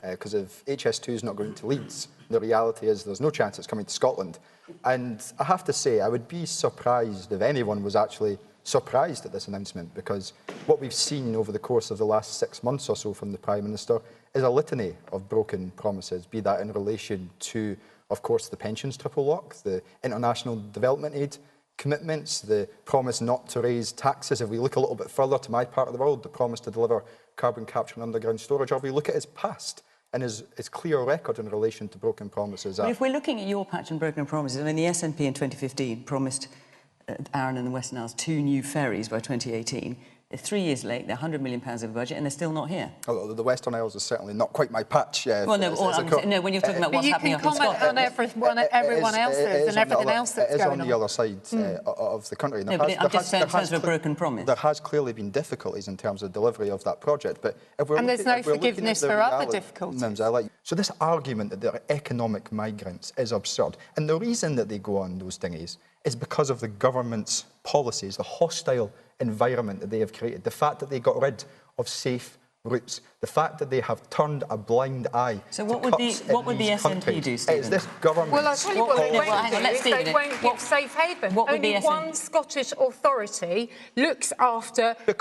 because if HS2 is not going to Leeds, the reality is there's no chance it's coming to Scotland. And I have to say, I would be surprised if anyone was actually surprised at this announcement, because what we've seen over the course of the last 6 months or so from the Prime Minister is a litany of broken promises, be that in relation to, of course, the pensions triple lock, the international development aid commitments, the promise not to raise taxes. If we look a little bit further to my part of the world, the promise to deliver carbon capture and underground storage, or if we look at his past and his clear record in relation to broken promises. But if we're looking at your patch and broken promises, I mean, the SNP in 2015 promised Arran and the Western Isles 2 new ferries by 2018. They're 3 years late, they're £100 million of a budget, and they're still not here. Oh, the Western Isles is certainly not quite my patch. Well, no, no, when you're talking about what's happening up in Scotland. You can comment on everyone else's and everything else that's going on. It is on the other side of the country. No, but I'm just saying in terms of a broken promise. There has clearly been difficulties in terms of delivery of that project. But if we're and there's no forgiveness for other difficulties. So this argument that they're economic migrants is absurd. And the reason that they go on those dinghies is because of the government's policies, the hostile environment that they have created, the fact that they got rid of safe routes, the fact that they have turned a blind eye. So what would the SNP do, Stephen? It's this government. Well, I'll tell you what they won't do. They won't give safe haven. Only one Scottish authority looks after the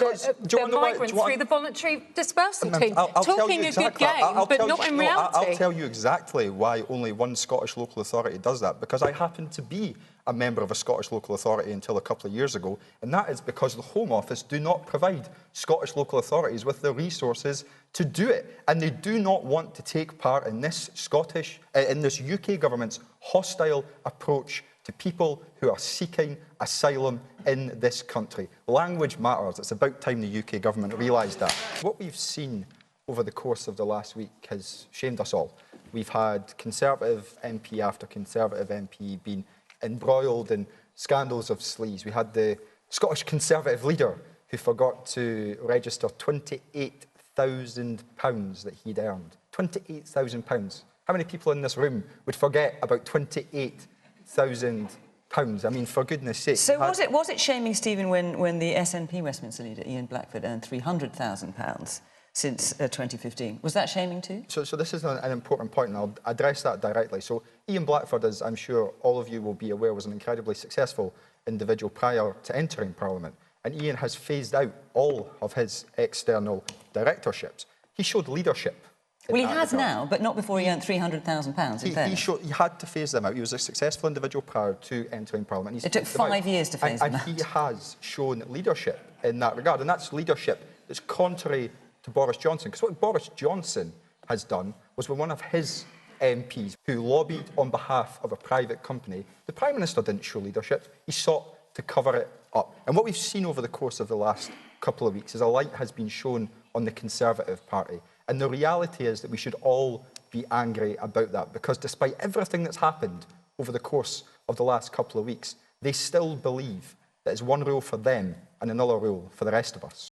migrants through the voluntary dispersal team. Talking a good game, but not in reality. I'll tell you exactly why only one Scottish local authority does that, because I happen to be a member of a Scottish local authority until a couple of years ago, and that is because the Home Office do not provide Scottish local authorities with the resources to do it, and they do not want to take part in this UK government's hostile approach to people who are seeking asylum in this country. Language matters. It's about time the UK government realised that. What we've seen over the course of the last week has shamed us all. We've had Conservative MP after Conservative MP being embroiled in scandals of sleaze. We had the Scottish Conservative leader who forgot to register £28,000 that he'd earned. £28,000. How many people in this room would forget about £28,000? I mean, for goodness sake. So was it shaming, Stephen, when the SNP Westminster leader, Ian Blackford, earned £300,000 since 2015? Was that shaming too? So this is an important point, and I'll address that directly. So Ian Blackford, as I'm sure all of you will be aware, was an incredibly successful individual prior to entering Parliament. And Ian has phased out all of his external directorships. He showed leadership. Well, he has now, but not before he earned £300,000, in fairness. He had to phase them out. He was a successful individual prior to entering Parliament. It took 5 years to phase them out. And he has shown leadership in that regard. And that's leadership that's contrary to Boris Johnson. Because what Boris Johnson has done was when one of his MPs who lobbied on behalf of a private company, the Prime Minister didn't show leadership. He sought to cover it up. And what we've seen over the course of the last couple of weeks is a light has been shown on the Conservative Party. And the reality is that we should all be angry about that, because despite everything that's happened over the course of the last couple of weeks, they still believe that it's one rule for them and another rule for the rest of us.